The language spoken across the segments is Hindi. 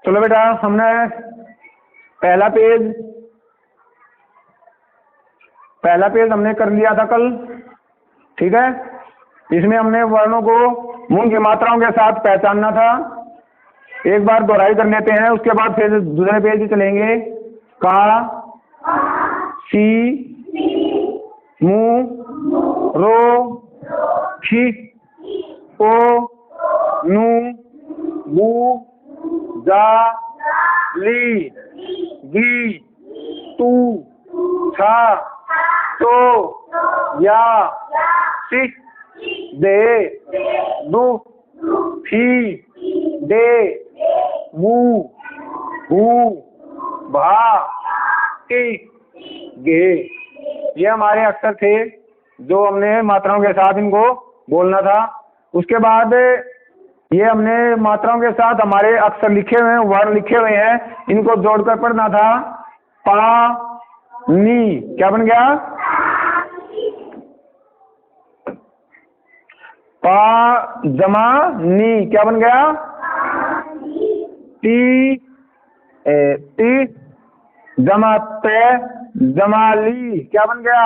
चलो बेटा, हमने पहला पेज हमने कर लिया था कल, ठीक है। इसमें हमने वर्णों को मूल की मात्राओं के साथ पहचानना था। एक बार दोहराई कर लेते हैं, उसके बाद फिर दूसरे पेज चलेंगे। का, सी, मु, रो, खी, ओ, नु, बू, जा, ली, गी, तू, छा, तो, या, सी, दे, दु, फी, दे, मु, हु, भा, टी, गे। ये हमारे अक्षर थे जो हमने मात्राओं के साथ इनको बोलना था। उसके बाद ये हमने मात्राओं के साथ हमारे अक्षर लिखे हुए हैं, वर्ण लिखे हुए हैं, इनको जोड़कर पढ़ना था। पा, नी, क्या बन गया? पा जमा नी, क्या बन गया? टी, टी जमा ते जमा ली, क्या बन गया?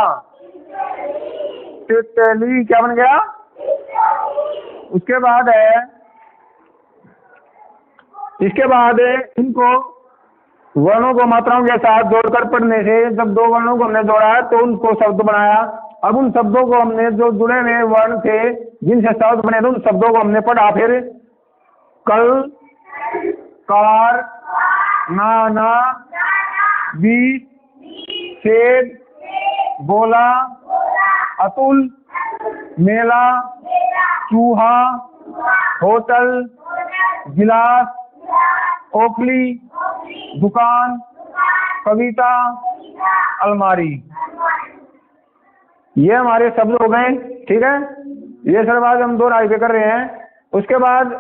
तितली, क्या बन गया? उसके बाद इसके बाद इनको वर्णों को मात्राओं के साथ जोड़कर पढ़ने से, जब दो वर्णों को हमने जोड़ा तो उनको शब्द बनाया। अब उन शब्दों को हमने, जो जुड़े हुए वर्ण थे जिनसे शब्द बने थे, उन शब्दों को हमने पढ़ा। फिर कल, कार, नाना, बीज, सेब, बोला, अतुल, मेला, चूहा, होटल, गिलास, ओखली, दुकान, कविता, अलमारी। ये हमारे शब्द हो गए, ठीक है। ये सर आज हम दोहराई पे कर रहे हैं। उसके बाद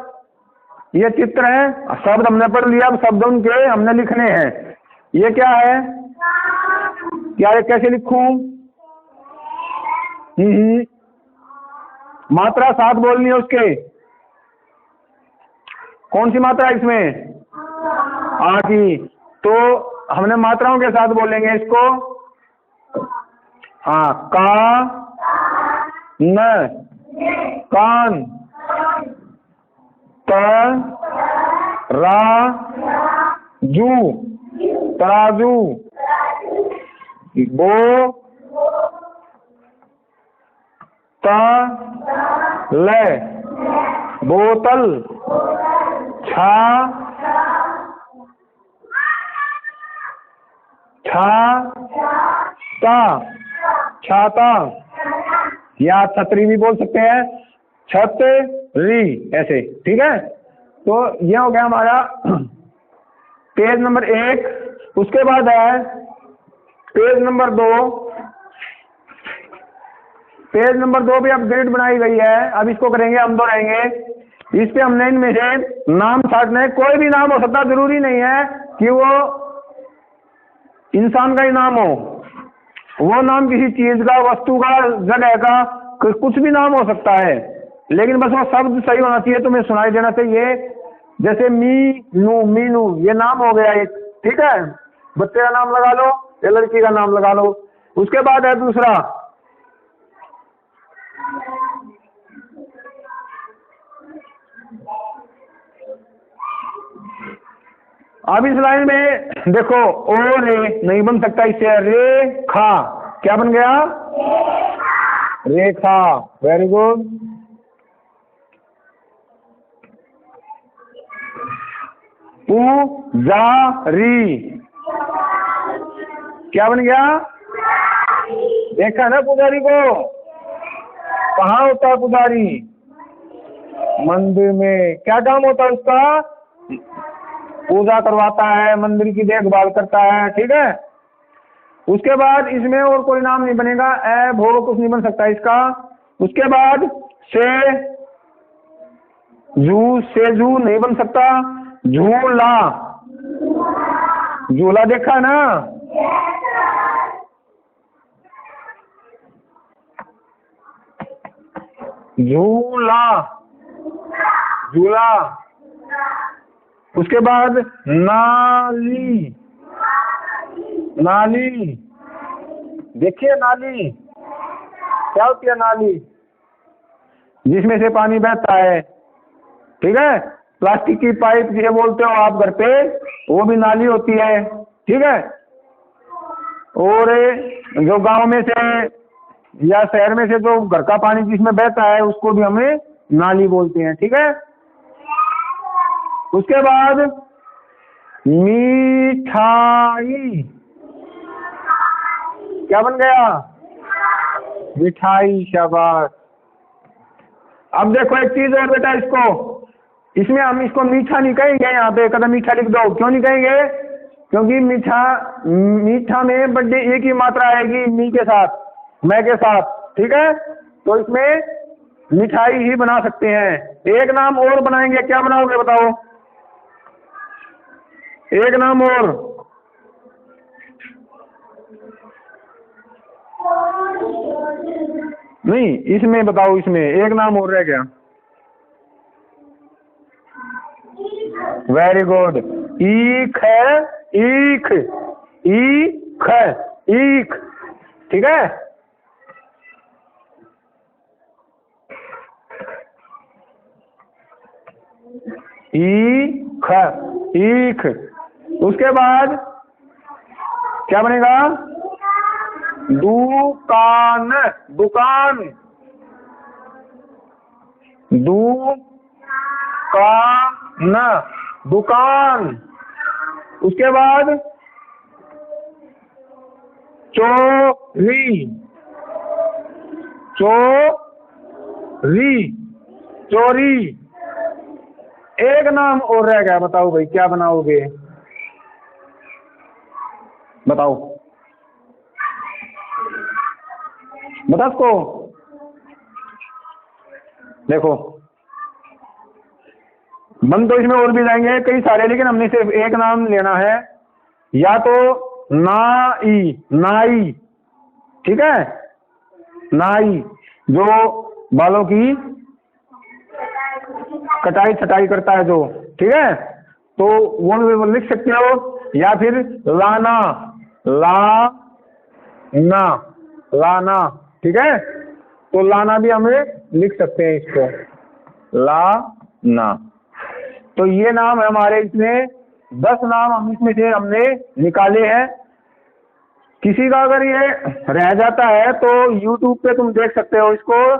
ये चित्र है, शब्द हमने पढ़ लिया। अब शब्द उनके हमने लिखने हैं। ये क्या है? क्या है? कैसे लिखूं? मात्रा साथ बोलनी है उसके। कौन सी मात्रा है इसमें? आ की। तो हमने मात्राओं के साथ बोलेंगे इसको। हाँ, का, न, कान, त, रा, जू, तराजू, बो, ता, ले, बोतल, छा, ता, छाता, या छतरी भी बोल सकते हैं, छतरी, ऐसे, ठीक है। तो यह हो गया हमारा पेज नंबर 1। उसके बाद है पेज नंबर 2। पेज नंबर 2 भी अब ग्रिड बनाई गई है। अब इसको करेंगे, हम दोहराएंगे। इस पे हमने इनमें से नाम छाटने। कोई भी नाम हो सकता, जरूरी नहीं है कि वो इंसान का ही नाम हो। वो नाम किसी चीज का, वस्तु का, जगह का, कुछ भी नाम हो सकता है, लेकिन बस वो शब्द सही होना चाहिए, तुम्हें सुनाई देना चाहिए। जैसे मी नू, मीनू, ये नाम हो गया एक, ठीक है। बच्चे का नाम लगा लो या लड़की का नाम लगा लो। उसके बाद है दूसरा, अब इस लाइन में देखो, ओ रे नहीं बन सकता, इससे रेखा, क्या बन गया? रेखा। Very good. पुजारी, क्या बन गया? देखा ना पुजारी को? कहाँ होता है पुजारी? मंदिर में। क्या काम होता है उसका? पूजा करवाता है, मंदिर की देखभाल करता है, ठीक है। उसके बाद इसमें और कोई नाम नहीं बनेगा। ए भो कुछ नहीं बन सकता इसका। उसके बाद से जू, सेजू नहीं बन सकता। झूला, झूला देखा ना? झूला, झूला, उसके बाद नाली, नाली देखिए, नाली क्या होती है? नाली जिसमें से पानी बहता है, ठीक है। प्लास्टिक की पाइप जिसे बोलते हो आप घर पे, वो भी नाली होती है, ठीक है। और जो गांव में से या शहर में से जो घर का पानी जिसमें बहता है उसको भी हमें नाली बोलते हैं, ठीक है। उसके बाद मिठाई, क्या बन गया? मिठाई, शाबाश। अब देखो एक चीज और बेटा, इसमें हम इसको मीठा नहीं कहेंगे, यहाँ पे कदम मीठा लिख दो। क्यों नहीं कहेंगे? क्योंकि मीठा में बड्डे एक ही मात्रा आएगी, मी के साथ, मैं के साथ, ठीक है। तो इसमें मिठाई ही बना सकते हैं। एक नाम और बनाएंगे, क्या बनाओगे बताओ? एक नाम और, नहीं इसमें बताओ, इसमें एक नाम और रह गया। वेरी गुड, ईख है, ईख, ईख, ईख, ठीक है। ईख, ईख। उसके बाद क्या बनेगा? दुकान, दुकान, दुकान, दुकान। उसके बाद चोरी, चोरी, चोरी। एक नाम और रह गया, बताओ भाई क्या बनाओगे? बताओ, बता इसको। देखो बन तो इसमें और भी जाएंगे कई सारे, लेकिन हमने सिर्फ एक नाम लेना है। या तो नाई, नाई, ठीक है। नाई जो बालों की कटाई छटाई करता है जो, ठीक है। तो वो लिख सकते हो। या फिर लाना, लाना, लाना, ठीक है। तो लाना भी हमें लिख सकते हैं इसको, लाना। तो ये नाम है हमारे, इसमें 10 नाम हम इसमें से हमने निकाले हैं। किसी का अगर ये रह जाता है तो YouTube पे तुम देख सकते हो इसको,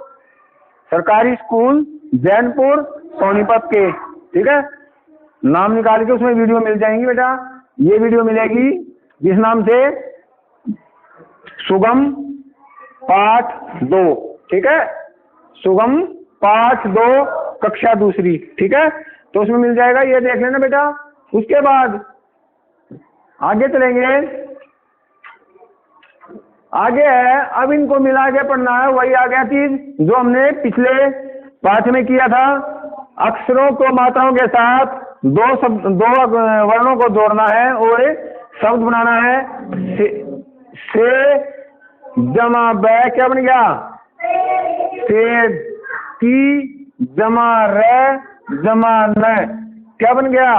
सरकारी स्कूल जैनपुर सोनीपत के, ठीक है। नाम निकाल के उसमें वीडियो मिल जाएंगी बेटा। ये वीडियो मिलेगी जिस नाम से सुगम पाठ 2, ठीक है। सुगम पाठ 2 कक्षा दूसरी, ठीक है। तो उसमें मिल जाएगा, ये देख लेना बेटा। उसके बाद आगे चलेंगे। आगे है, अब इनको मिला के पढ़ना है। वही आ गया चीज जो हमने पिछले पाठ में किया था। अक्षरों को मात्राओं के साथ दो वर्णों को जोड़ना है और शब्द बनाना है। से जमा ब क्या बन गया? सेब। की जमा र जमा न क्या बन गया?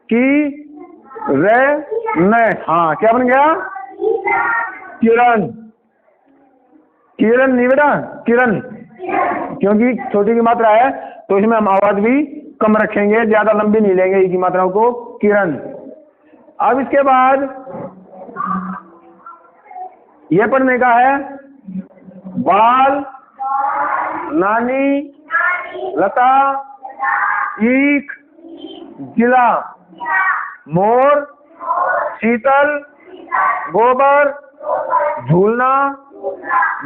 की र न। हाँ क्या बन गया? किरण। किरण नहीं बेटा, किरण, क्योंकि छोटी की मात्रा है तो इसमें हम आवाज भी कम रखेंगे, ज्यादा लंबी नहीं लेंगे ई की मात्राओं को। किरण। अब इसके बाद ये पढ़ने का है। बाल, नानी, लता, ईख, जिला, मोर, शीतल, गोबर, झूलना,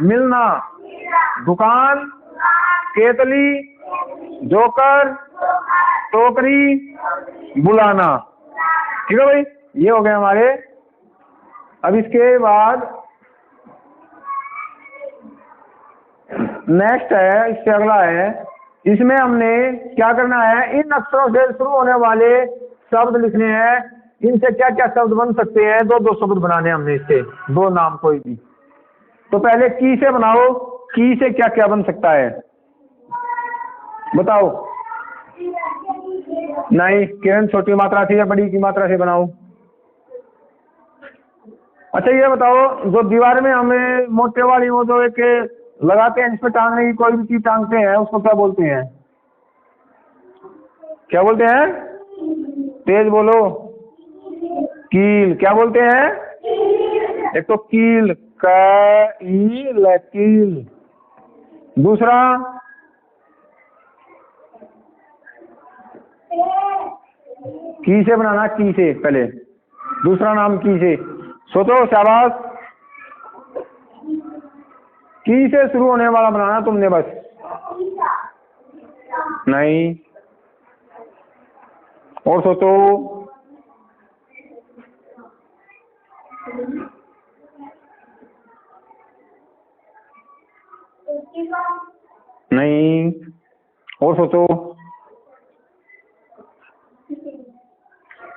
मिलना, दुकान, केतली, जोकर, टोकरी, बुलाना, ठीक है भाई। ये हो गए हमारे। अब इसके बाद नेक्स्ट है, इससे अगला है। इसमें हमने क्या करना है? इन अक्षरों से शुरू होने वाले शब्द लिखने हैं। इनसे क्या क्या शब्द बन सकते हैं? 2-2 शब्द बनाने हमने, इससे 2 नाम कोई भी। तो पहले की से बनाओ। की से क्या क्या बन सकता है बताओ? नहीं, किरण छोटी मात्रा से या बड़ी की मात्रा से बनाओ। अच्छा ये बताओ, जो दीवार में हमें मोटे वाली वो जो एक लगाते हैं जिसपे टांगने की कोई भी चीज टांगते हैं, उसको क्या बोलते हैं? क्या बोलते हैं? तेज बोलो। कील। क्या बोलते हैं? एक तो कील, कील। दूसरा की से बनाना, की से पहले, दूसरा नाम की से। सोचो, शाबाश। की से शुरू होने वाला बनाना तुमने बस। नहीं, और सोचो। नहीं, और सोचो।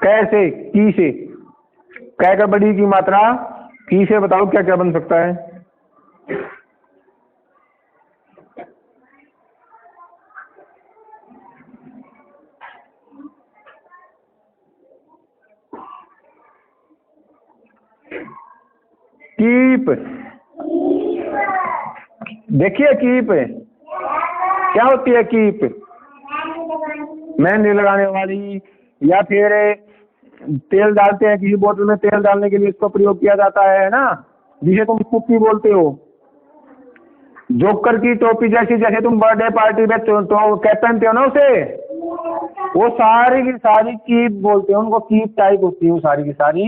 कैसे? की से। कै का बड़ी की मात्रा, की से बताओ क्या क्या बन सकता है? कीप। देखिए कीप क्या होती है? कीप मेहंदी लगाने वाली, या फिर तेल डालते हैं किसी बोतल में, तेल डालने के लिए इसका प्रयोग किया जाता है ना, जिसे तुम कुप्पी बोलते हो। जोकर की टोपी जैसी, जैसे तुम बर्थडे पार्टी में तो कैप पहनते हो ना उसे, वो सारी की सारी कीप बोलते हैं उनको। कीप टाइप होती है वो सारी की सारी।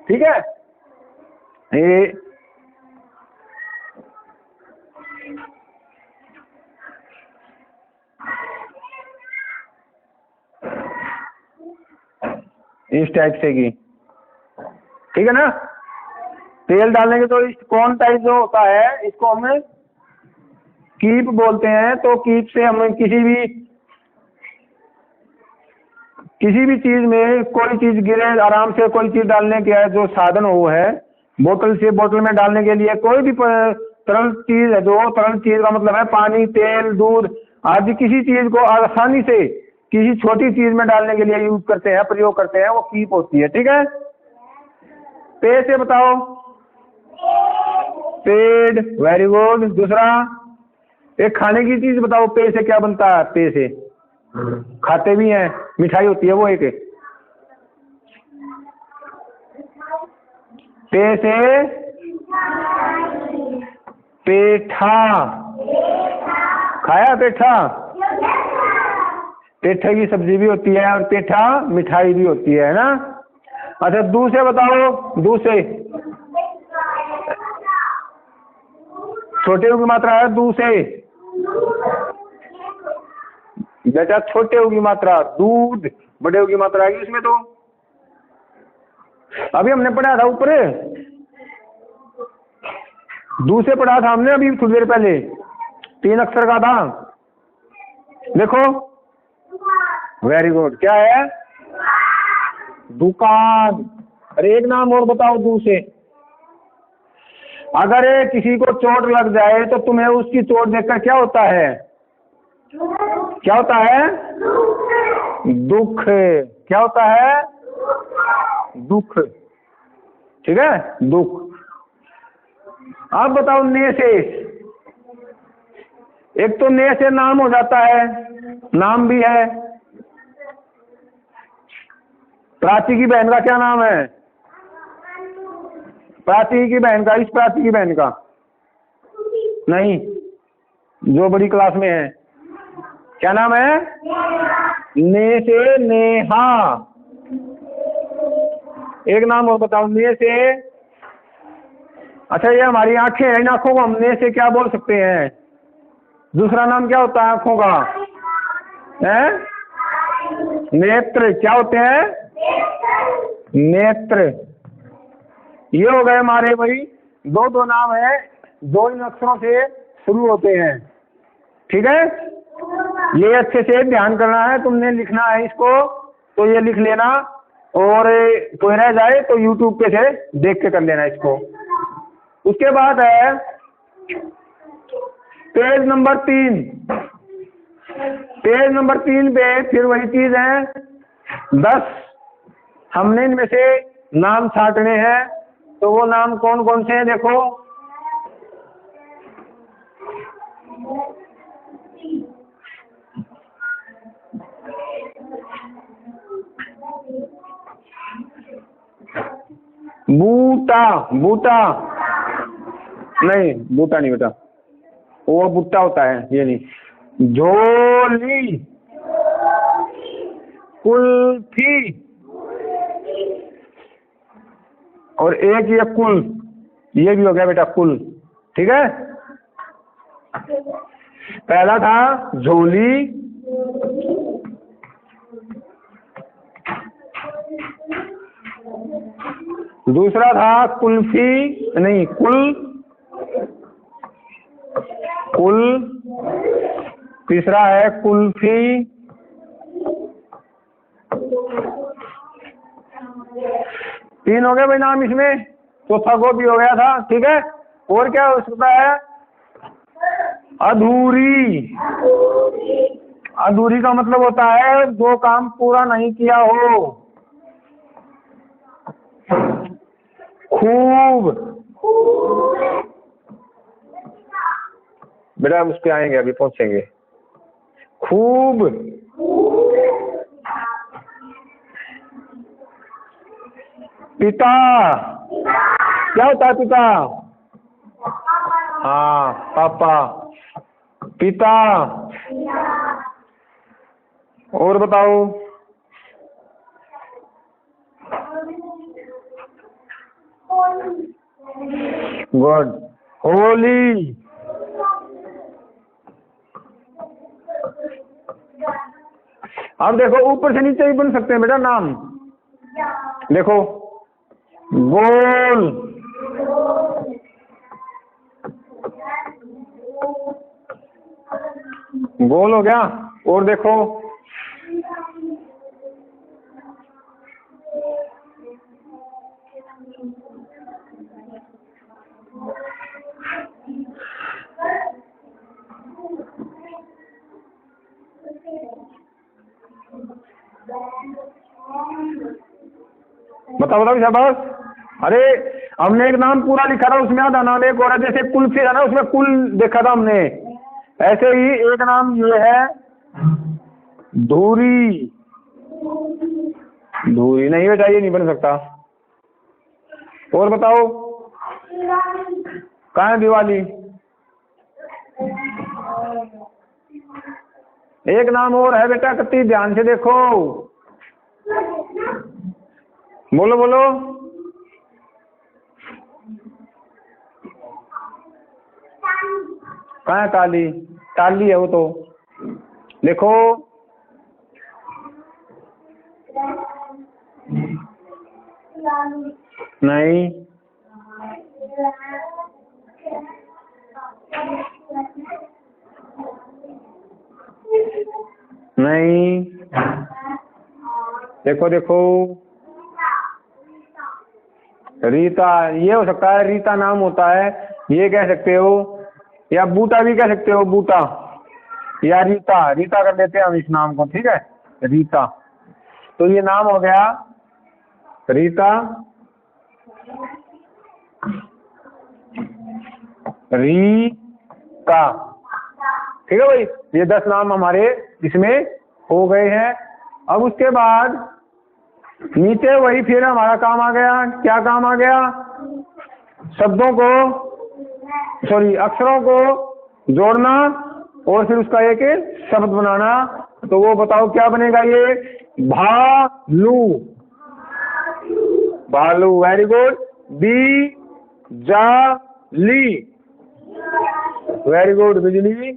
ठीक है, ये इस टाइप से की। ठीक है ना? तेल डालने के तो कौन टाइप जो होता है, इसको हमें कीप बोलते हैं। तो कीप से हमें किसी भी चीज में कोई चीज गिरे, आराम से कोई चीज डालने के जो साधन हो है, बोतल से बोतल में डालने के लिए कोई भी तरल चीज है, जो तरल चीज का मतलब है पानी, तेल, दूध आदि, किसी चीज को आसानी से किसी छोटी चीज में डालने के लिए यूज करते हैं, प्रयोग करते हैं, वो कीप होती है। ठीक है, पे से बताओ। पेड़, वेरी गुड। दूसरा, एक खाने की चीज बताओ, पे से क्या बनता है? पे से खाते भी हैं, मिठाई होती है वो एक। पे से पेठा। खाया पेठा? पेठे की सब्जी भी होती है और पेठा मिठाई भी होती है ना। अच्छा, दूसरे बताओ। दूसरे छोटे की मात्रा है, दूसरे बेटा छोटे की मात्रा दूध, बड़े की मात्रा आएगी इसमें। तो अभी हमने पढ़ा था ऊपर, दूसरे पढ़ा था हमने अभी थोड़ी देर पहले, 3 अक्षर का था। देखो, वेरी गुड। क्या है? दुकान। अरे एक नाम और बताओ दूसरे। अगर किसी को चोट लग जाए तो तुम्हें उसकी चोट देखकर क्या होता है? क्या होता है? दुख। क्या होता है? दुख। ठीक है, दुख। अब बताओ ने से। एक तो ने से नाम हो जाता है, नाम भी है। प्राची की बहन का क्या नाम है? प्राची की बहन का, इस प्राची की बहन का नहीं, जो बड़ी क्लास में है, क्या नाम है? ने से नेहा। एक नाम और बताओ ने से। अच्छा, ये हमारी आंखें हैं, इन आंखों को हम ने से क्या बोल सकते हैं? दूसरा नाम क्या होता है आंखों का? है नेत्र। क्या होते हैं? नेत्र। ये हो गए हमारे भाई दो नाम है, दो इन अक्षरों से शुरू होते हैं। ठीक है, ये अच्छे से ध्यान करना है, तुमने लिखना है इसको, तो ये लिख लेना, और कोई रह जाए तो यूट्यूब पे से देख के कर लेना इसको। उसके बाद है पेज नंबर 3। पेज नंबर 3 पे फिर वही चीज है, 10 हमने इनमें से नाम छांटने हैं। तो वो नाम कौन कौन से हैं देखो। बूटा, बूटा नहीं, बूटा नहीं बेटा, वो बूटा होता है, ये नहीं। झोली, कुल्फी, और एक ये कुल, ये भी हो गया बेटा कुल। ठीक है, पहला था झोली, दूसरा था कुल्फी, नहीं कुल, कुल, तीसरा है कुल्फी, तीन हो गए भाई नाम इसमें। चौथा गोभी हो गया था। ठीक है, और क्या हो सकता है? अधूरी, अधूरी का मतलब होता है जो काम पूरा नहीं किया हो। खूब, बेटा उस पे आएंगे, अभी पहुंचेंगे। खूब, पिता, क्या होता है पिता? हाँ पापा, पिता। और बताओ। गुड, होली, अब देखो ऊपर से नीचे भी बन सकते हैं बेटा नाम। देखो गोल, गोल हो गया। और देखो बताओ बताओ शाबाश। अरे हमने एक नाम पूरा लिखा था, उसमें आधा नाम एक और है। जैसे कुल्फी है ना, उसमें कुल देखा था हमने, ऐसे ही एक नाम ये है धूरी। धूरी नहीं बेटा, ये नहीं बन सकता। और बताओ, कहाँ है दिवाली? एक नाम और है बेटा, कति ध्यान से देखो, बोलो बोलो। कहाँ है ताली? ताली है वो तो, देखो नहीं, नहीं, देखो देखो, रीता, ये हो सकता है, रीता नाम होता है, ये कह सकते हो, या बूटा भी कह सकते हो, बूटा या रीता। रीता कर देते हैं हम इस नाम को। ठीक है, रीता, तो ये नाम हो गया रीता, रीता। ठीक है भाई, ये 10 नाम हमारे इसमें हो गए हैं। अब उसके बाद नीचे वही फिर हमारा काम आ गया। क्या काम आ गया? शब्दों को, सॉरी अक्षरों को जोड़ना और फिर उसका एक शब्द बनाना। तो वो बताओ क्या बनेगा? ये भालू, भालू, वेरी गुड। बी जाली, वेरी गुड, बिजली।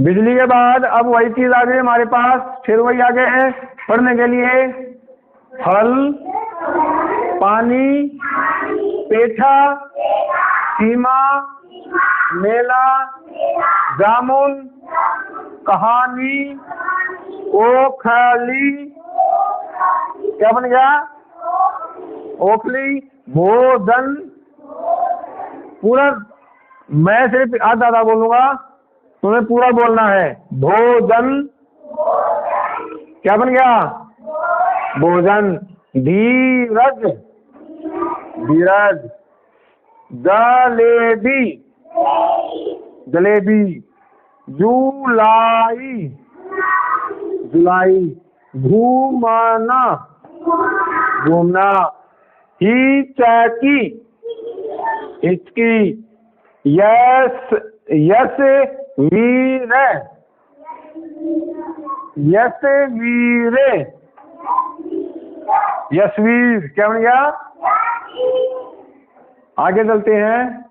बिजली के बाद अब वही चीज आ गई हमारे पास, फिर वही आगे है पढ़ने के लिए। फल, पानी, पेठा, सीमा, मेला, जामुन, कहानी, ओखली, क्या बन गया? ओखली, भोजन। पूरा मैं सिर्फ आधा आधा बोलूंगा, तुम्हें पूरा बोलना है। भोजन, क्या बन गया? भोजन। धीरज, धीरज। जलेबी, जलेबी। जुलाई, जुलाई। घूमना, घूमना। हिचकी, हिचकी। यस, यस वीर, यस वीर। यशवीर, क्या बन गया? आगे चलते हैं।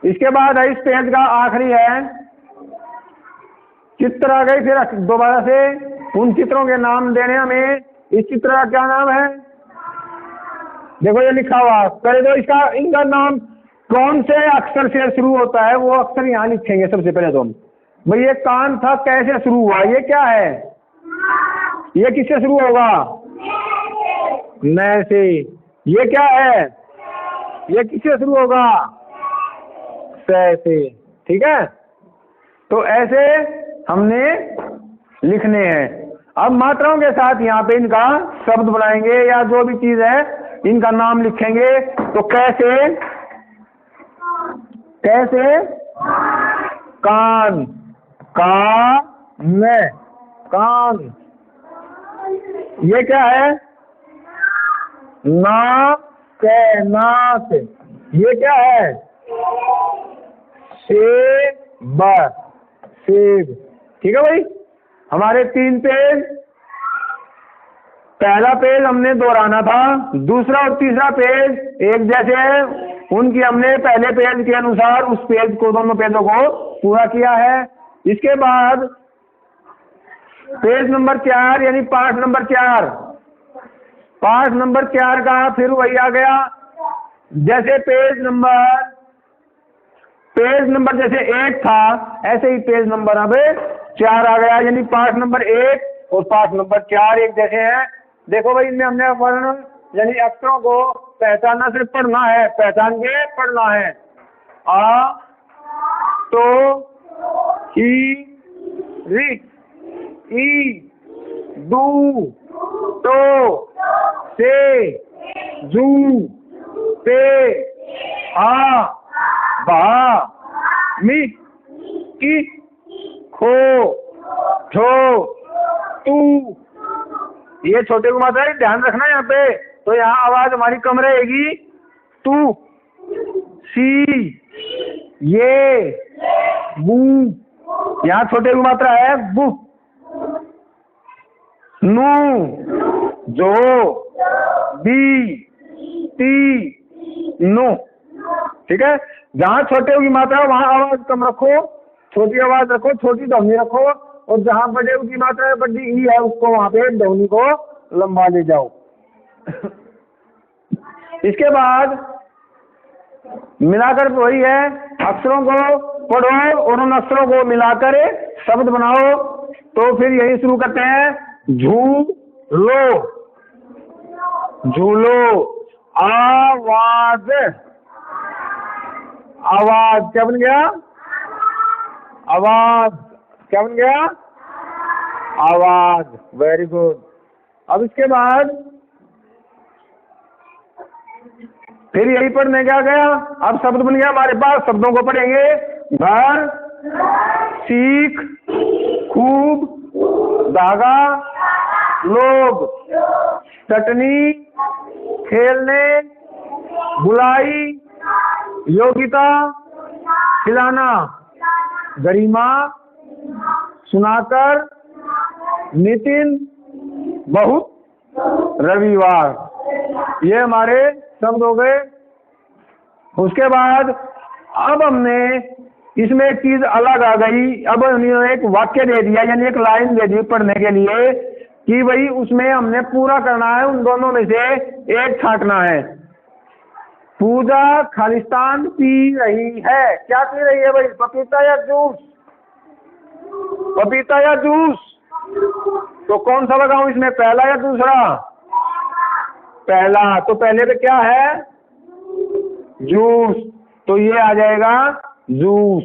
इसके बाद है इस पेज का आखिरी है चित्र आ गई। फिर दोबारा से उन चित्रों के नाम देने हमें। इस चित्र का क्या नाम है? देखो ये लिखा हुआ, पहले तो इसका इनका नाम कौन से अक्षर से शुरू होता है वो अक्षर यहाँ लिखेंगे सबसे पहले। तो भाई ये कान था, कैसे शुरू हुआ? ये क्या है? ये किससे शुरू होगा? न से। ये क्या है? ये किससे शुरू होगा? से। ठीक है, तो ऐसे हमने लिखने हैं। अब मात्राओं के साथ यहाँ पे इनका शब्द बनाएंगे या जो भी चीज है इनका नाम लिखेंगे। तो कैसे? कैसे? कान, कान, कान। ये क्या है? नाक, नाक। ये क्या है? सेब, सेब। ठीक है भाई, हमारे 3 पेज। पहला पेज हमने दोहराना था, दूसरा और तीसरा पेज एक जैसे है, उनकी हमने पहले पेज के अनुसार उस पेज को, दोनों पेजों को पूरा किया है। इसके बाद पेज नंबर 4 यानी पाठ नंबर 4, पाठ नंबर 4 का फिर वही आ गया। जैसे पेज नंबर जैसे 1 था, ऐसे ही पेज नंबर अब 4 आ गया। यानी पाठ नंबर 1 और पाठ नंबर 4 एक जैसे हैं। देखो भाई, इनमें हमने वर्ण यानी अक्षरों को पहचानना, सिर्फ पढ़ना है, पहचान के पढ़ना है। आ, तो, ही, री, ई, दू, तो, से, जू, पे, आ, बा, मी, की, खो, ठो, तू। ये छोटे को मात्रा है, ध्यान रखना यहाँ पे। तो यहाँ आवाज हमारी कम रहेगी। तू, सी, ये, बू। यहाँ छोटे की मात्रा है बू। नू, जो, बी, ती, नो। ठीक है, जहाँ छोटे की मात्रा है वहाँ आवाज कम रखो, छोटी आवाज रखो, छोटी ध्वनि रखो। और जहाँ बड़े की मात्रा है, बड़ी ई है, उसको वहाँ पे ध्वनि को लंबा ले जाओ। इसके बाद मिलाकर वही है, अक्षरों को पढ़ो और उन अक्षरों को मिलाकर शब्द बनाओ। तो फिर यही शुरू करते हैं। झूलो, झूलो। आवाज, आवाज। क्या बन गया? आवाज। क्या बन गया? आवाज। Very good. अब इसके बाद फिर यही पढ़ने क्या गया? अब शब्द बन गया हमारे पास, शब्दों को पढ़ेंगे। घर, सीख, खूब, धागा, लोग, चटनी, खेलने, बुलाई, योग्यता, खिलाना, गरिमा, सुनाकर, नितिन, बहुत, रविवार। ये हमारे शब्द हो गए। उसके बाद अब हमने इसमें एक चीज अलग आ गई। अब उन्होंने एक वाक्य दे दिया, यानी एक लाइन दे दी पढ़ने के लिए। कि भाई उसमें हमने पूरा करना है, उन दोनों में से एक छांटना है। पूजा खालिस्तान पी रही है, क्या पी रही है भाई? पपीता या जूस? पपीता या जूस? तो कौन सा लगाऊं इसमें, पहला या दूसरा? पहला। तो पहले पे क्या है? जूस, तो ये आ जाएगा जूस।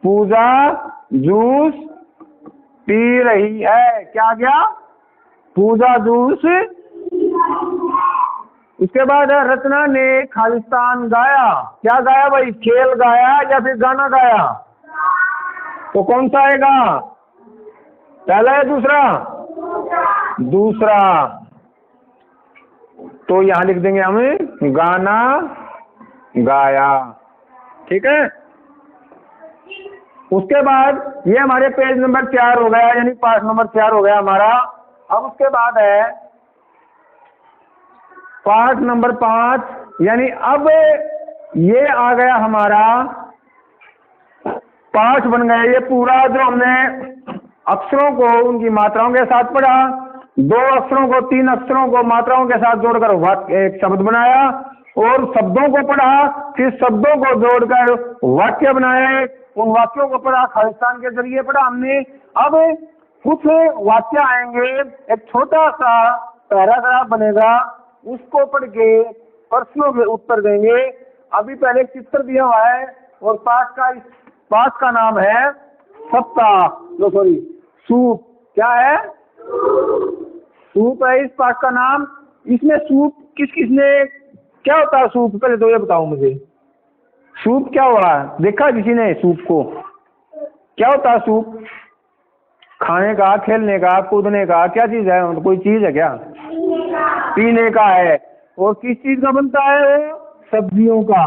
पूजा जूस पी रही है, क्या गया? पूजा जूस। उसके बाद रचना ने खालिस्तान गाया, क्या गाया भाई? खेल गाया या फिर गाना गाया? तो कौन सा आएगा, पहला या दूसरा? दूसरा। तो यहां लिख देंगे हम गाना गाया, ठीक है। उसके बाद ये हमारे पेज नंबर 4 हो गया, यानी पाठ नंबर 4 हो गया हमारा। अब उसके बाद है पाठ नंबर 5, यानी अब ये आ गया हमारा पाठ बन गया ये पूरा, जो हमने अक्षरों को उनकी मात्राओं के साथ पढ़ा, 2 अक्षरों को 3 अक्षरों को मात्राओं के साथ जोड़कर वाक्य एक शब्द बनाया, और शब्दों को पढ़ा, फिर शब्दों को जोड़कर वाक्य बनाए, उन वाक्यों को पढ़ा, खालिस्तान के जरिए पढ़ा हमने। अब कुछ वाक्य आएंगे, एक छोटा सा पैराग्राफ बनेगा, उसको पढ़ के प्रश्नों के उत्तर देंगे। अभी पहले चित्र दिया हुआ है, और पाठ का नाम है सूप। क्या है? सूप है इस पाठ का नाम। इसमें सूप किसने, क्या होता है सूप? पहले तो ये बताओ मुझे, सूप क्या हो रहा है? देखा किसी ने सूप को? क्या होता है सूप? खाने का, खेलने का, कूदने का, क्या चीज है? कोई चीज है क्या? पीने का है। और किस चीज का बनता है? सब्जियों का।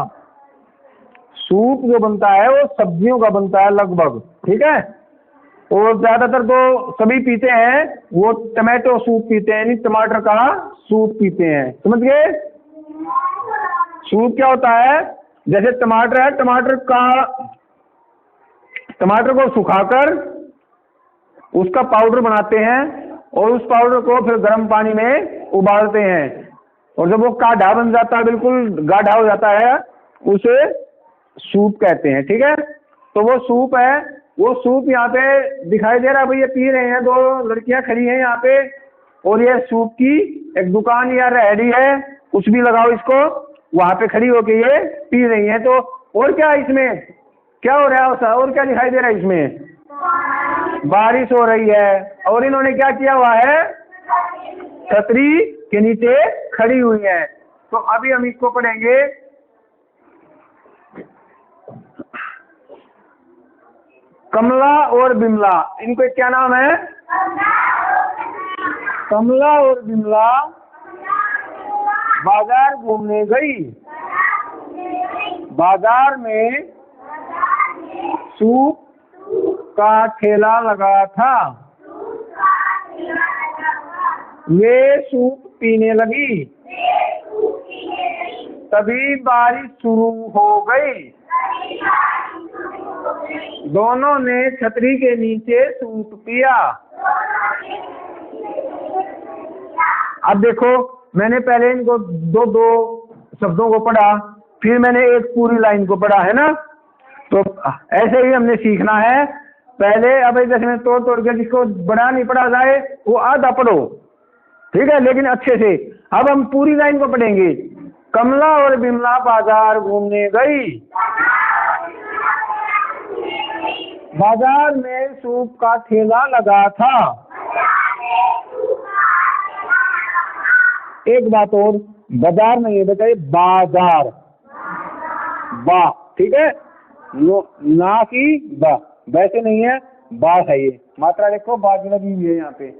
सूप जो बनता है वो सब्जियों का बनता है लगभग, ठीक है। और ज्यादातर तो सभी पीते हैं, वो टमाटो सूप पीते हैं, यानी टमाटर का सूप पीते हैं, समझ गए? सूप क्या होता है? जैसे टमाटर है, टमाटर को सुखाकर उसका पाउडर बनाते हैं, और उस पाउडर को फिर गर्म पानी में उबालते हैं, और जब वो गाढ़ा बन जाता है, बिल्कुल गाढ़ा हो जाता है, उसे सूप कहते हैं, ठीक है। तो वो सूप है, वो सूप यहाँ पे दिखाई दे रहा है भाई, ये पी रहे हैं, 2 लड़कियां खड़ी हैं यहाँ पे, और ये सूप की एक दुकान या रेहड़ी है, कुछ भी लगाओ इसको, वहां पे खड़ी होके ये पी रही हैं। तो और क्या इसमें क्या हो रहा है, और क्या दिखाई दे रहा है इसमें? बारिश हो रही है, और इन्होंने क्या किया हुआ है? छतरी के नीचे खड़ी हुई है। तो अभी हम इसको पढ़ेंगे। कमला और बिमला, इनको क्या नाम है? कमला और बिमला बाजार घूमने गई। बाजार में सूप का ठेला लगा था, वे सूप पीने लगी, तभी बारिश शुरू हो गई, दोनों ने छतरी के नीचे सूप पिया। अब देखो, मैंने पहले इनको दो शब्दों को पढ़ा, फिर मैंने एक पूरी लाइन को पढ़ा, है ना। तो ऐसे ही हमने सीखना है। पहले अब जैसे में तोड़ के, जिसको बड़ा नहीं पढ़ा जाए वो आधा पढ़ो, ठीक है, लेकिन अच्छे से। अब हम पूरी लाइन को पढ़ेंगे। कमला और बिमला बाजार घूमने गई, बाजार में सूप का ठेला लगा था। एक बात और, बाजार नहीं बताइए, बाजार, बा, ठीक है, ना की बा, वैसे नहीं है, बा है ये मात्रा, देखो बाज लगी हुई है यहाँ पे।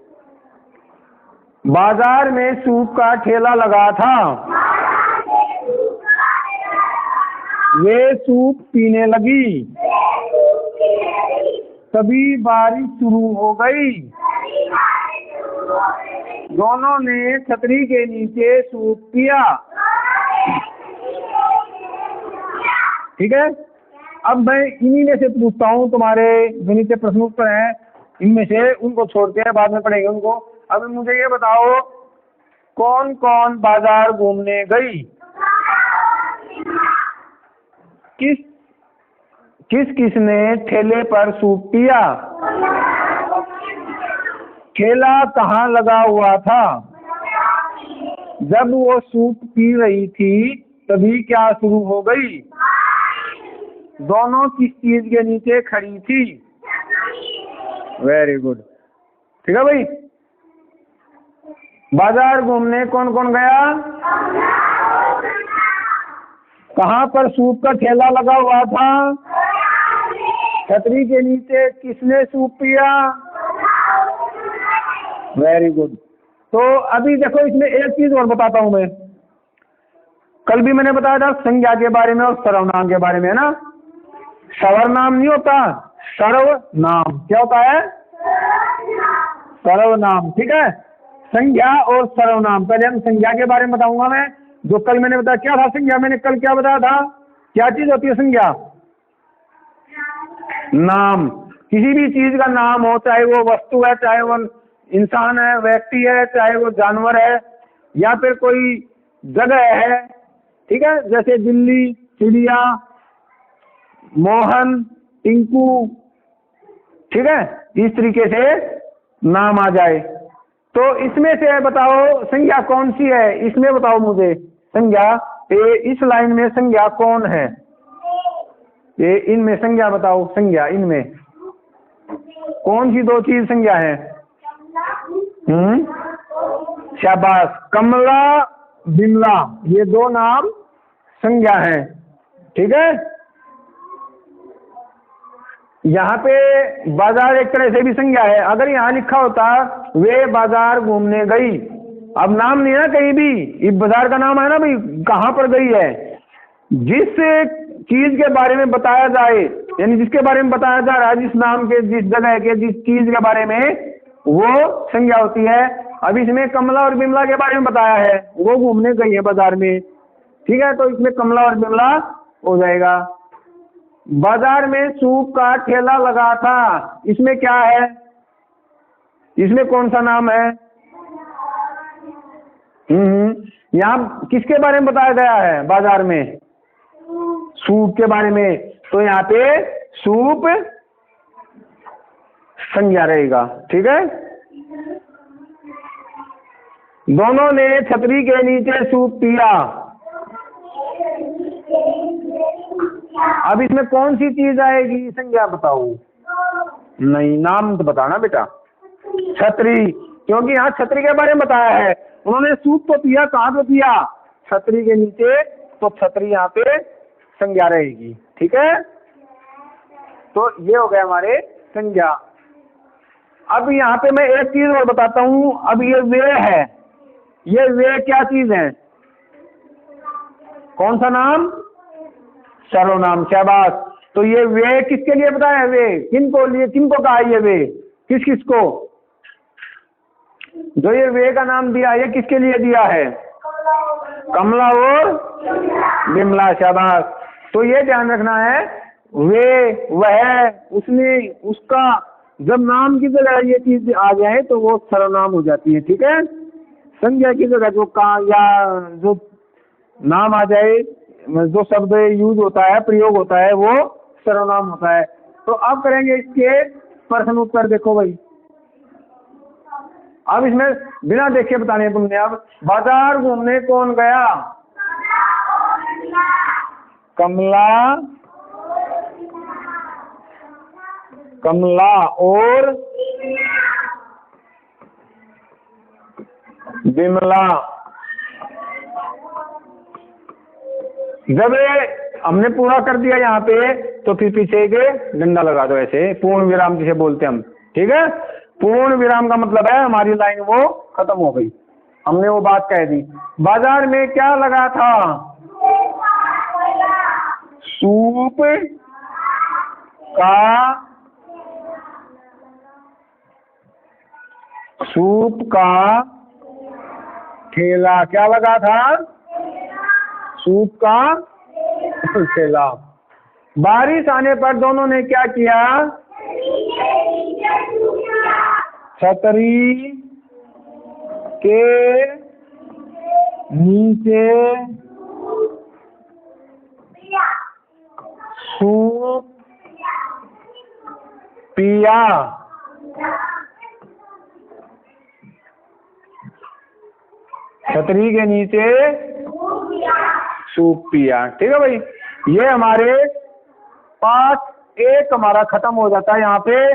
बाजार में सूप का ठेला लगा था, वे सूप पीने लगी, तभी बारिश शुरू हो गई, दोनों ने छतरी के नीचे सूप पिया, ठीक है। अब मैं इन्हीं में से पूछता हूँ, तुम्हारे गणित के प्रश्न उत्तर हैं, इनमें से उनको छोड़ते हैं, बाद में पढ़ेंगे उनको। अब मुझे ये बताओ, कौन कौन बाजार घूमने गई? किस किस किसने ठेले पर सूप पिया? ठेला कहाँ लगा हुआ था? जब वो सूप पी रही थी तभी क्या शुरू हो गई? दोनों किस चीज के नीचे खड़ी थी? Very good. ठीक है भाई। बाजार घूमने कौन कौन गया? कहाँ पर सूप का ठेला लगा हुआ था? छतरी के नीचे किसने सूप पिया? Very good. तो अभी देखो, इसमें एक चीज और बताता हूं मैं। कल भी मैंने बताया था संज्ञा के बारे में और सर्वनाम के बारे में, है ना। सर्वनाम नहीं होता, सर्वनाम। क्या होता है? सर्वनाम। ठीक है। संज्ञा और सर्वनाम। पहले हम संज्ञा के बारे में बताऊंगा मैं। जो कल मैंने बताया, क्या था संज्ञा? मैंने कल क्या बताया था? क्या चीज होती है संज्ञा? नाम। किसी भी चीज का नाम हो, चाहे वो वस्तु है, चाहे वो इंसान है, व्यक्ति है, चाहे वो जानवर है, या फिर कोई जगह है। ठीक है। जैसे दिल्ली, चिड़िया, मोहन, टिंकू। ठीक है। इस तरीके से नाम आ जाए। तो इसमें से बताओ संज्ञा कौन सी है? इसमें बताओ मुझे संज्ञा। इस लाइन में संज्ञा कौन है? ये इनमें संज्ञा बताओ। संज्ञा इनमें कौन सी दो चीज संज्ञा है? शाबाश। कमला, बिमला, ये दो नाम संज्ञा हैं। ठीक है। यहाँ पे बाजार एक तरह से भी संज्ञा है। अगर यहाँ लिखा होता वे बाजार घूमने गई, अब नाम नहीं है कहीं भी, इस बाजार का नाम है ना भाई, कहाँ पर गई है। जिस चीज के बारे में बताया जाए, यानी जिसके बारे में बताया जा रहा है, जिस नाम के, जिस जगह के, जिस चीज के बारे में, वो संज्ञा होती है। अब इसमें कमला और बिमला के बारे में बताया है, वो घूमने गई है बाजार में। ठीक है। तो इसमें कमला और बिमला हो जाएगा। बाजार में सूप का ठेला लगा था, इसमें क्या है? इसमें कौन सा नाम है? यहाँ किसके बारे में बताया गया है? बाजार में सूप के बारे में। तो यहाँ पे सूप संज्ञा रहेगा। ठीक है। दोनों ने छतरी के नीचे सूप पिया। अब इसमें कौन सी चीज आएगी? संज्ञा बताओ। नहीं, नाम तो बताना बेटा। छतरी, क्योंकि यहाँ छतरी के बारे में बताया है। उन्होंने सूप तो पिया, कहाँ पे पिया? छतरी के नीचे। तो छतरी यहाँ पे संज्ञा रहेगी। ठीक है। तो ये हो गया हमारे संज्ञा। अब यहाँ पे मैं एक चीज और बताता हूँ। अब ये वे है, ये वे क्या चीज है? कौन सा नाम? सर्वनाम। शाबाश। तो ये वे किसके लिए बताया है? वे किनको लिए, किनको कहा ये वे? किस किस को? जो ये वे का नाम दिया, ये किसके लिए दिया है? कमला और बिमला। शाबाश। तो ये ध्यान रखना है, वे, वह, उसने, उसका, जब नाम की जगह ये चीज आ जाए तो वो सर्वनाम हो जाती है। ठीक है। संज्ञा की जगह जो का या जो नाम आ जाए, जो शब्द यूज होता है, प्रयोग होता है, वो सर्वनाम होता है। तो अब करेंगे इसके प्रश्न उत्तर। देखो भाई, अब इसमें बिना देखे बताने तुमने। अब बाजार घूमने कौन गया? कमला, कमला और बिमला। जब हमने पूरा कर दिया यहाँ पे, तो फिर पीछे के डंडा लगा दो, ऐसे पूर्ण विराम जिसे बोलते हैं हम। ठीक है। पूर्ण विराम का मतलब है हमारी लाइन वो खत्म हो गई, हमने वो बात कह दी। बाजार में क्या लगा था? सूप का ठेला। क्या लगा था? सूप का ठेला। बारिश आने पर दोनों ने क्या किया? छतरी के नीचे सूप पिया। छतरी के नीचे सूप पिया। ठीक है भाई, ये हमारे पाठ एक हमारा खत्म हो जाता है यहाँ पे।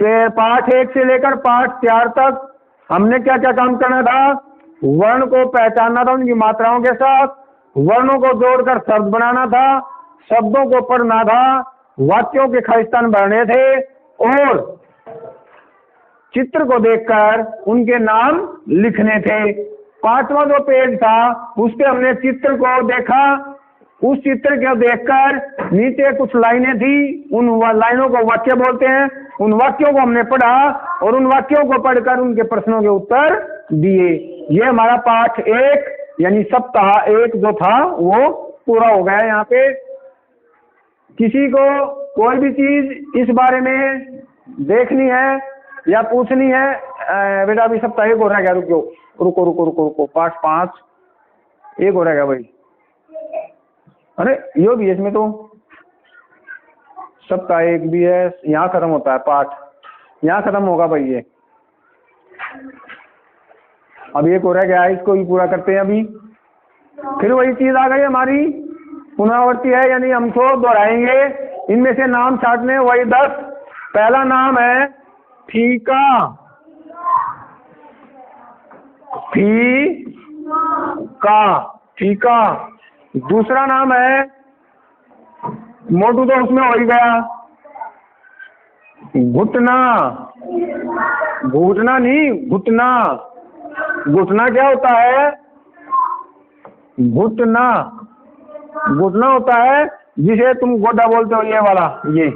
फिर पाठ 1 से लेकर पाठ 4 तक हमने क्या क्या काम करना था? वर्ण को पहचानना था उनकी मात्राओं के साथ, वर्णों को जोड़कर शब्द बनाना था, शब्दों को पढ़ना था, वाक्यों के खालिस्तान भरने थे और चित्र को देखकर उनके नाम लिखने थे। 5वां जो पेज था उस पे हमने चित्र को देखा, उस चित्र को देखकर नीचे कुछ लाइनें थी, उन लाइनों को वाक्य बोलते हैं। उन वाक्यों को हमने पढ़ा और उन वाक्यों को पढ़कर उनके प्रश्नों के उत्तर दिए। ये हमारा पाठ 1 यानी सप्ताह 1 जो था वो पूरा हो गया। यहाँ पे किसी को कोई भी चीज इस बारे में देखनी है या पूछनी है? बेटा अभी सप्ताह 1 हो रहा है क्या? रुको रुको रुको रुको रुको, पाठ 5 1 हो रहा है भाई? अरे यो भी है इसमें, तो सप्ताह 1 भी है, यहाँ खत्म होता है पाठ, यहाँ खत्म होगा भाई ये। अब 1 हो रहा है क्या? इसको भी पूरा करते हैं अभी। फिर वही चीज आ गई हमारी, पुनरावृत्ति है यानी हम तो दोहराएंगे। इनमें से नाम छाटने, वही 10। पहला नाम है फीका, फीका। दूसरा नाम है मोटू, तो उसमें हो ही गया। घुटना, घुटना नहीं घुटना। घुटना क्या होता है? घुटना होता है जिसे तुम गोडा बोलते हो, ये वाला, ये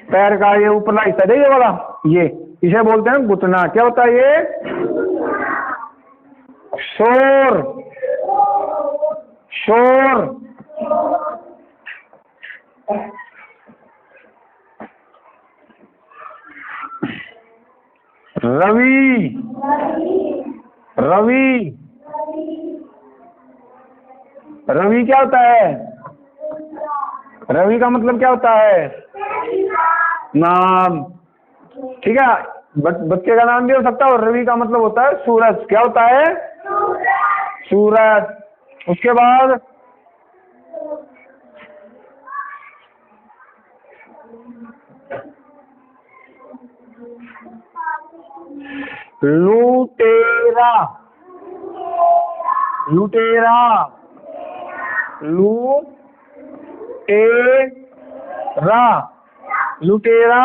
पैर का ये ऊपरला हिस्सा है, ये वाला, ये इसे बोलते हैं घुटना। क्या होता है ये? शोर, रवि क्या होता है? रवि का मतलब क्या होता है? नाम। ठीक है, बच्चे का नाम भी हो सकता है। और रवि का मतलब होता है सूरज। क्या होता है? सूरज। उसके बाद लुटेरा, लुटेरा।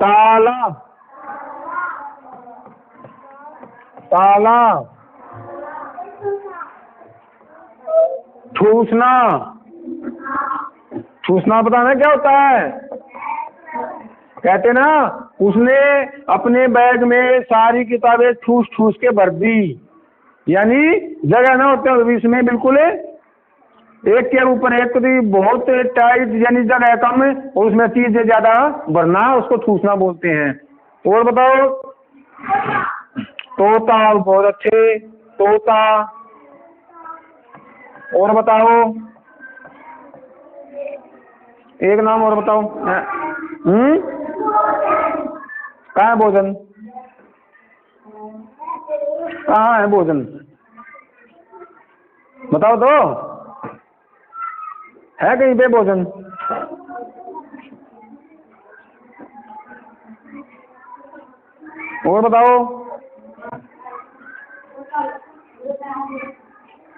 ताला, ठूसना पता है क्या होता है? कहते ना उसने अपने बैग में सारी किताबें ठूस के भर दी, यानी जगह ना होते हुए इसमें बिल्कुल एक के ऊपर एक बहुत टाइट, यानी जगह कम और उसमें चीजें ज्यादा भरना, उसको ठूसना बोलते हैं। और बताओ? तोता, बहुत अच्छे, तोता। और बताओ, एक नाम और बताओ। कहाँ है भोजन? कहाँ है भोजन? बताओ तो, है कहीं पे भोजन? और बताओ।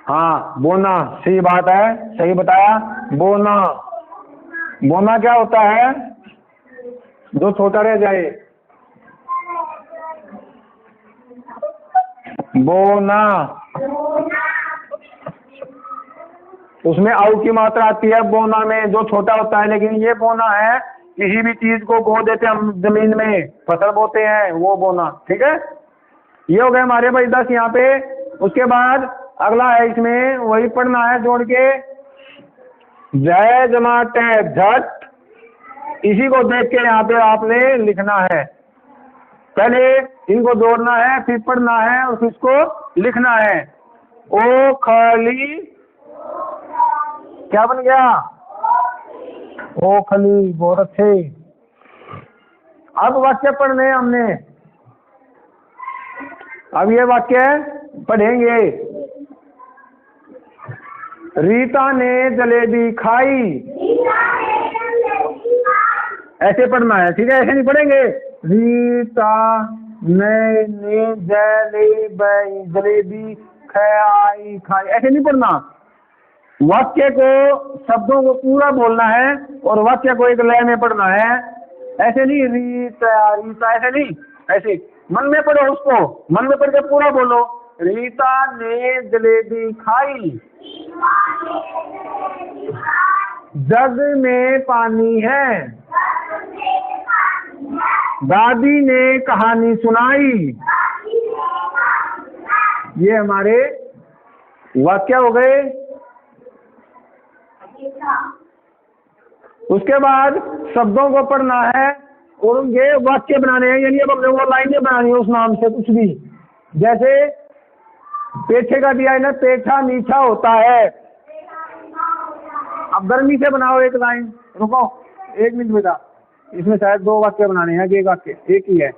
हाँ, बोना, सही बात है, सही बताया। बोना क्या होता है? जो छोटा रह जाए, बोना। उसमें आउ की मात्रा आती है बोना में, जो छोटा होता है। लेकिन ये बोना है, किसी भी चीज को बो देते हैं हम, जमीन में फसल बोते हैं, वो बोना। ठीक है, ये हो गए हमारे भाई 10 यहाँ पे। उसके बाद अगला है, इसमें वही पढ़ना है जोड़ के। जय जमाते झट, इसी को देख के यहाँ पे आपने लिखना है। पहले इनको जोड़ना है, फिर पढ़ना है और फिर इसको लिखना है। ओखली क्या बन गया? ओखली। बहुत अच्छे। अब वाक्य पढ़ने हैं हमने। अब ये वाक्य पढ़ेंगे। रीता ने जलेबी खाई। ऐसे पढ़ना है, ठीक है? ऐसे नहीं पढ़ेंगे। रीता ने जलेबी खाई, ऐसे नहीं पढ़ना। वाक्य को, शब्दों को पूरा बोलना है और वाक्य को एक लय में पढ़ना है। ऐसे नहीं रीता रीता, ऐसे नहीं, ऐसे मन में पढ़ो उसको। मन में पढ़ के पूरा बोलो। रीता ने जलेबी खाई। जग में पानी है। दादी ने कहानी सुनाई। ये हमारे वाक्य हो गए। उसके बाद शब्दों को पढ़ना है और ये वाक्य बनाने हैं। यानी अब हमने वो लाइनें बनानी है उस नाम से कुछ भी। जैसे पेठे का दिया है ना, पेठा मीठा होता है। अब गर्मी से बनाओ एक लाइन। रुको 1 मिनट बेटा, इसमें शायद 2 वाक्य बनाने हैं कि एक वाक्य? एक ही है,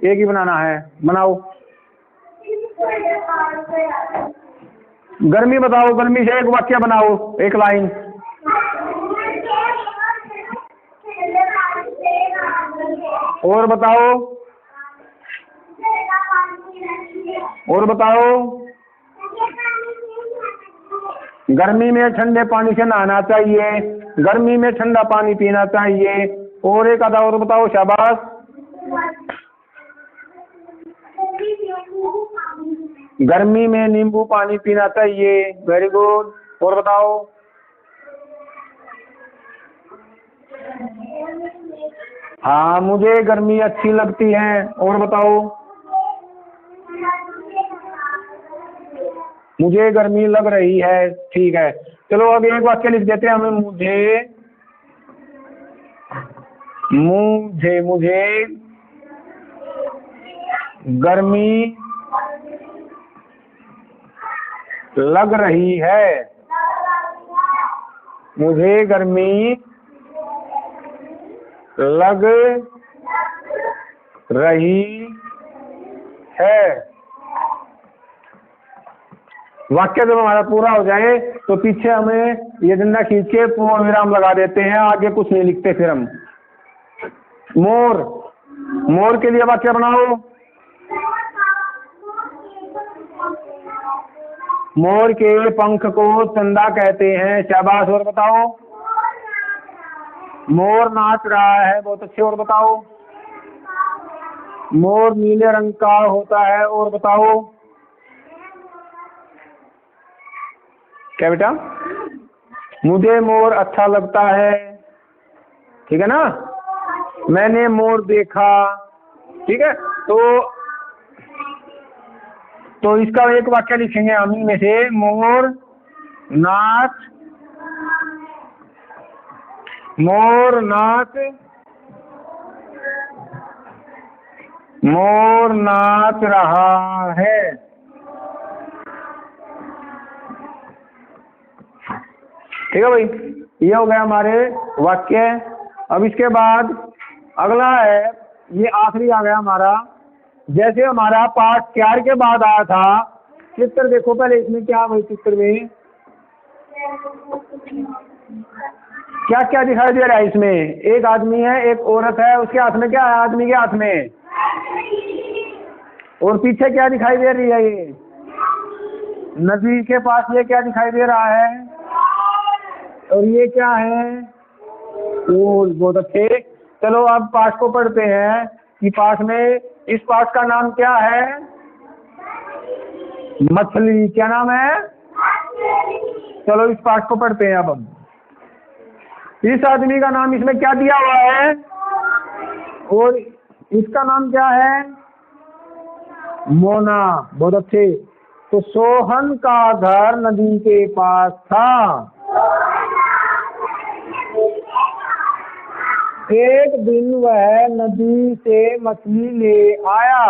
एक ही बनाना है। बनाओ। गर्मी बताओ, गर्मी से एक वाक्य बनाओ, एक लाइन। और बताओ, और बताओ। गर्मी में ठंडे पानी से नहाना चाहिए। गर्मी में ठंडा पानी पीना चाहिए। और एक आधा और बताओ। शाबाश। गर्मी में नींबू पानी पीना चाहिए। Very good. और बताओ। हाँ, मुझे गर्मी अच्छी लगती है। और बताओ। मुझे गर्मी लग रही है। ठीक है, चलो अब एक वाक्य लिख देते हैं हमें। मुझे गर्मी लग रही है। मुझे गर्मी लग रही है। वाक्य जब हमारा पूरा हो जाए तो पीछे हमें ये डंडा खींच के पूर्ण विराम लगा देते हैं। आगे कुछ नहीं लिखते फिर हम। मोर, मोर के लिए वाक्य बनाओ। मोर के पंख को चंदा कहते हैं। शाबाश। और बताओ। मोर नाच रहा है। बहुत अच्छे। और बताओ। मोर नीले रंग का होता है। और बताओ। क्या बेटा? मुझे मोर अच्छा लगता है। ठीक है ना? मैंने मोर देखा। ठीक है, तो इसका एक वाक्य लिखेंगे हम में से। मोर नाच रहा है। ठीक है भाई, ये हो गया हमारे वाक्य। अब इसके बाद अगला है, ये आखिरी आ गया हमारा। जैसे हमारा पाठ 4 के बाद आया था। चित्र देखो पहले, इसमें क्या भाई? चित्र में क्या क्या दिखाई दे रहा है? इसमें एक आदमी है, एक औरत है। उसके हाथ में क्या है? आदमी के हाथ में। और पीछे क्या दिखाई दे रही है? ये नदी के पास ये क्या दिखाई दे रहा है? और ये क्या है? फूल। बहुत अच्छे। चलो अब पाठ को पढ़ते हैं कि पाठ में, इस पाठ का नाम क्या है? मछली। क्या नाम है? चलो इस पाठ को पढ़ते हैं अब हम। इस आदमी का नाम इसमें क्या दिया हुआ है? और इसका नाम क्या है? मोना। बहुत अच्छे। तो सोहन का घर नदी के पास था। एक दिन वह नदी से मछली ले आया।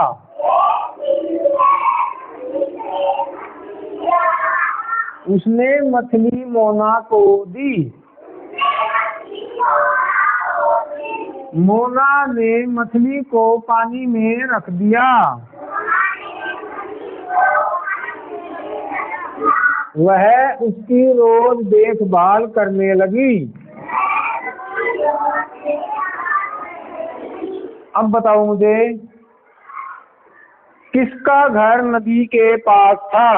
उसने मछली मोना को दी। मोना ने मछली को पानी में रख दिया। वह उसकी रोज देखभाल करने लगी। अब बताओ मुझे, किसका घर नदी के पास था?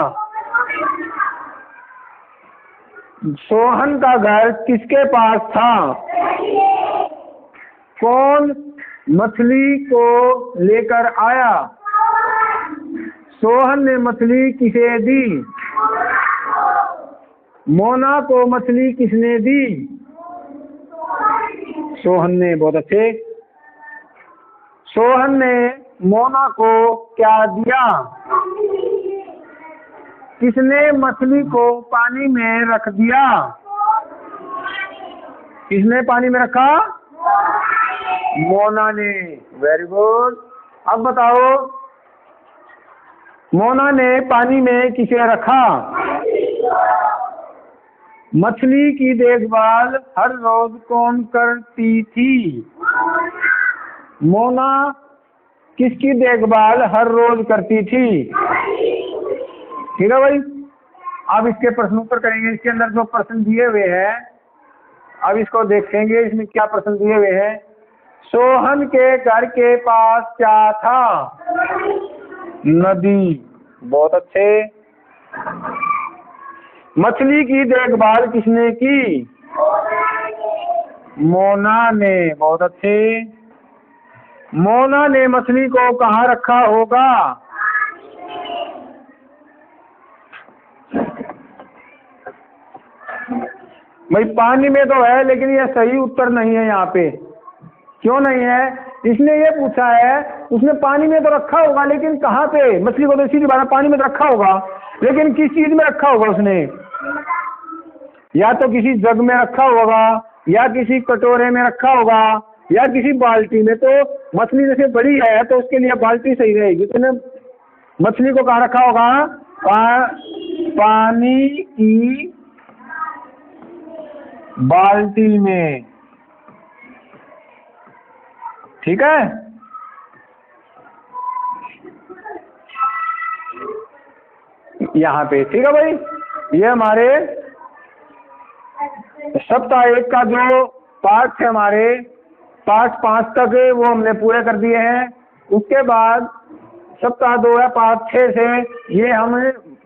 सोहन का घर किसके पास था? कौन मछली को लेकर आया? सोहन ने मछली किसे दी? मोना को मछली किसने दी? सोहन ने। बहुत अच्छे। सोहन ने मोना को क्या दिया? किसने मछली को पानी में रख दिया? किसने पानी में रखा? मोना ने। Very good. अब बताओ, मोना ने पानी में किसे रखा? मछली की देखभाल हर रोज कौन करती थी? मोना किसकी देखभाल हर रोज करती थी? ठीक है भाई। अब इसके प्रश्न उत्तर करेंगे। इसके अंदर जो प्रश्न दिए हुए हैं, अब इसको देखेंगे इसमें क्या प्रश्न दिए हुए हैं। सोहन के घर के पास क्या था? नदी। बहुत अच्छे। मछली की देखभाल किसने की? मोना ने। बहुत अच्छे। मोना ने मछली को कहाँ रखा होगा? भाई पानी में तो है, लेकिन यह सही उत्तर नहीं है यहाँ पे। क्यों नहीं है? इसने ये पूछा है, उसने पानी में तो रखा होगा, लेकिन कहाँ पे? मछली को तो सीधी बात है, पानी में तो रखा होगा, लेकिन किस चीज में रखा होगा उसने? या तो किसी जग में रखा होगा, या किसी कटोरे में रखा होगा, या किसी बाल्टी में। तो मछली जैसे बड़ी है तो उसके लिए बाल्टी सही रहेगी। तो मछली को कहाँ रखा होगा? पानी की बाल्टी में। ठीक है। यहाँ पे ठीक है भाई। ये हमारे सप्ताह 1 का जो पाठ है, हमारे पाठ 5 तक वो हमने पूरे कर दिए हैं। उसके बाद सप्ताह 2 है पाठ 6 से, ये हम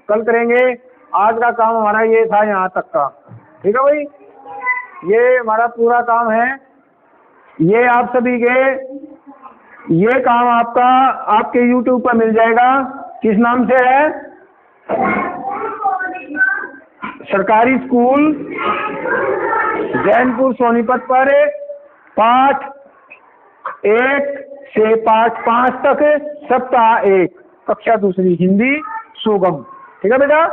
कल करेंगे। आज का काम हमारा ये था यहाँ तक का। ठीक है भाई। ये हमारा पूरा काम है। ये आप सभी के, ये काम आपका आपके YouTube पर मिल जाएगा। किस नाम से है? सरकारी स्कूल जैनपुर सोनीपत पर पाठ 1 से पाठ 5 तक सप्ताह 1 कक्षा 2 हिंदी सुगम। ठीक है बेटा।